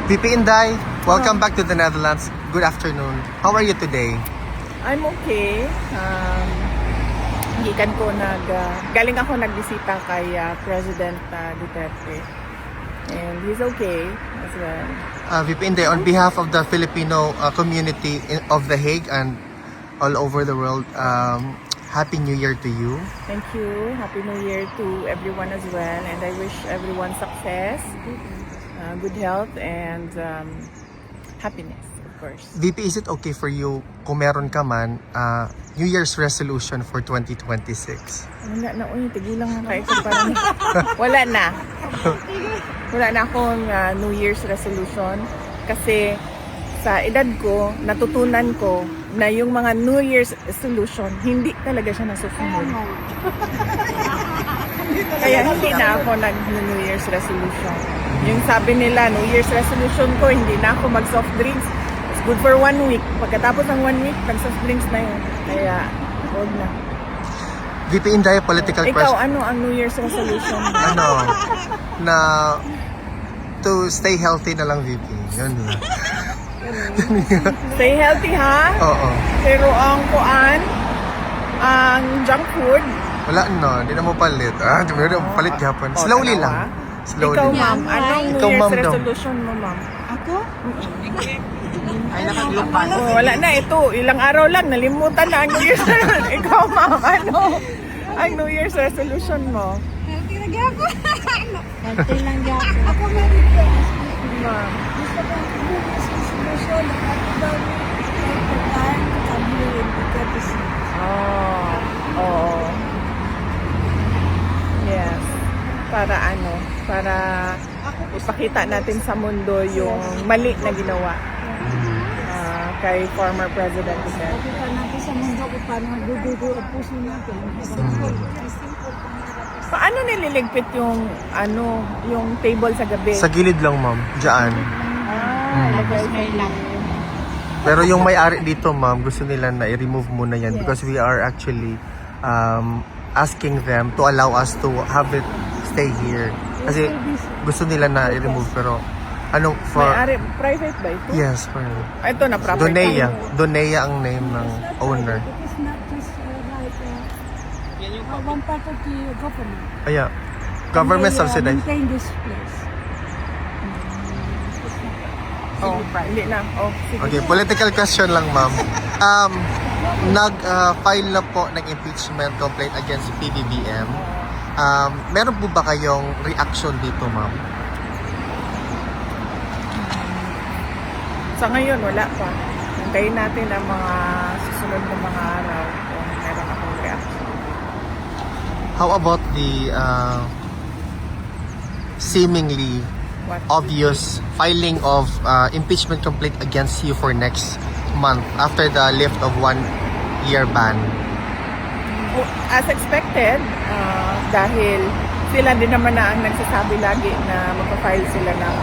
VP Inday, welcome back to the Netherlands. Good afternoon. How are you today? I'm okay. Gikan ko galing ako nagbisita kay President Duterte. And he's okay as well. VP Inday, on behalf of the Filipino community of The Hague and all over the world, Happy New Year to you. Thank you. Happy New Year to everyone as well. And I wish everyone success, good health, and happiness, of course. VP, is it okay for you kung meron ka man New Year's resolution for 2026? Wala na, tigilang nga kayo parang wala na. Wala na akong New Year's resolution kasi sa edad ko, natutunan ko na yung mga New Year's resolution, hindi talaga siya nasusunod. Kaya hindi na ako nag-New Year's resolution. Yung sabi nila, New Year's resolution ko, hindi na ako mag-soft drinks. It's good for 1 week. Pagkatapos ng 1 week, nag-soft drinks na yun. Kaya, huwag na. VP Inday, political Ikaw, question. ano ang New Year's resolution? Na to stay healthy na lang, VP. Yun lang. Stay healthy, ha? Oo. Pero ang junk food, Wala hindi na mo palit. Hindi mo palit gapon. Slowly lang. Slowly. ikaw, ma'am, anong New Ikaw, Year's ma'am, daw. resolution mo, ma'am? Ako? Ay, nakaglupan. Oh, wala na, ito. Ilang araw lang, nalimutan na ang New Year's resolution. Ikaw, ma'am, ano? Ang New Year's resolution mo? Healthy na gyako. Healthy lang gyako. Ako may request. Ma'am. Gusto ko ang resolution na katulad ay pagkaan kami in the Oo. Yes. Para para ipakita natin sa mundo yung mali na ginawa kay former President Duterte. Pakita natin sa mundo kung paano nagugugo ang puso natin. Simple Paano nililigpit yung yung table sa gabi? Sa gilid lang, ma'am. Diyan. Ilagay lang. Pero yung may-ari dito, ma'am, gusto nila na i-remove muna yan because we are actually asking them to allow us to have it stay here. Kasi gusto nila na i-remove pero May-ari, private ba ito? Yes, for Ito na property. Donea ang name ng owner. It is not just like one part of the government. Aya, government They, subsidized. maintain this place. Hindi na. Sige. Okay, political question lang, ma'am. Nag-file na po ng impeachment complaint against PBBM. Meron po ba kayong reaction dito, ma'am? Sa ngayon, wala pa. Hintayin natin ang mga susunod na mga araw kung meron akong reaction. How about the seemingly What? obvious filing of impeachment complaint against you for next month after the lift of 1-year ban? As expected, dahil sila din naman na ang nagsasabi lagi na magpa-file sila ng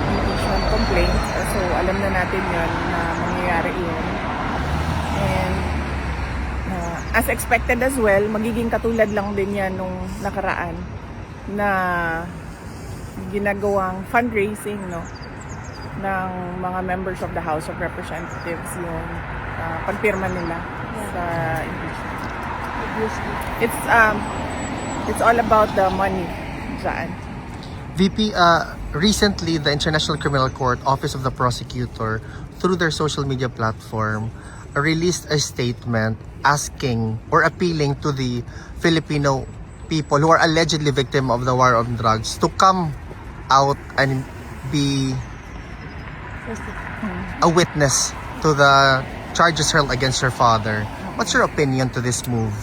impeachment complaint. So, alam na natin yun na mangyayari yun. And as expected as well, magiging katulad lang din yan nung nakaraan na ginagawang fundraising ng mga members of the House of Representatives yung pagpirma nila sa impeachment. It's all about the money dyan. VP, recently the International Criminal Court Office of the Prosecutor, through their social media platform, released a statement asking or appealing to the Filipino people who are allegedly victim of the war on drugs to come out and be a witness to the charges hurled against her father. What's your opinion to this move?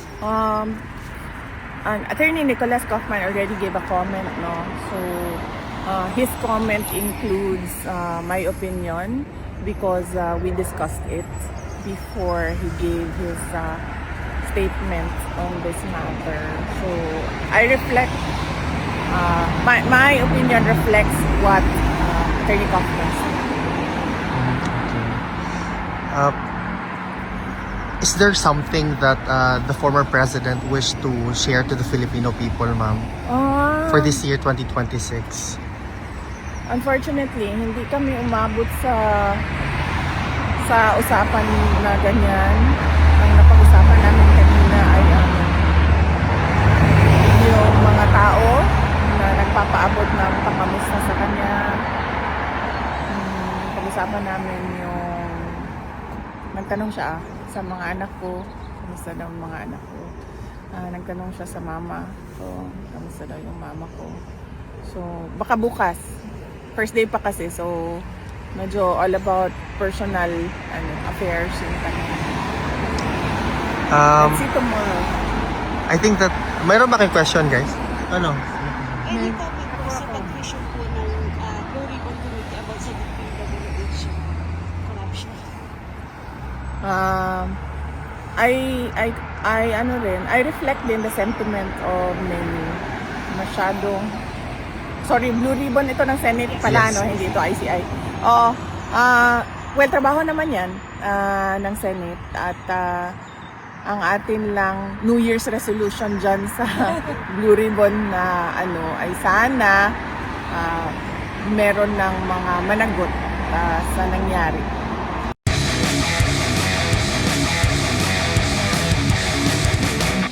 Attorney Nicholas Kaufman already gave a comment, So, his comment includes my opinion because we discussed it before he gave his statement on this matter. So, I reflect, my opinion reflects what Attorney Kaufman said. Is there something that the former president wished to share to the Filipino people, ma'am, for this year 2026? Unfortunately, hindi kami umabot sa usapan na ganyan. Ang napag-usapan namin kanina ay yung mga tao na nagpapaabot ng pangamusta sa kanya. Pag-usapan namin yung nagtanong siya sa mga anak ko, kamusta daw ang mga anak ko. Nagtanong siya sa mama ko, kamusta daw yung mama ko. So, baka bukas. First day pa kasi, so medyo all about personal affairs yung kanya. Let's see tomorrow. I think that, mayroon ba kayong question, guys? Ano? Any comment po sa pag-vision po ng Blue Ribbon Committee about sa DPWH corruption? I reflect din the sentiment of many. Masyadong, sorry, Blue Ribbon ito ng Senate pala, Yes. no? Hindi ito ICI. Oo, well, trabaho naman yan ng Senate at ang atin lang New Year's resolution dyan sa Blue Ribbon na ay sana meron ng mga managot sa nangyari.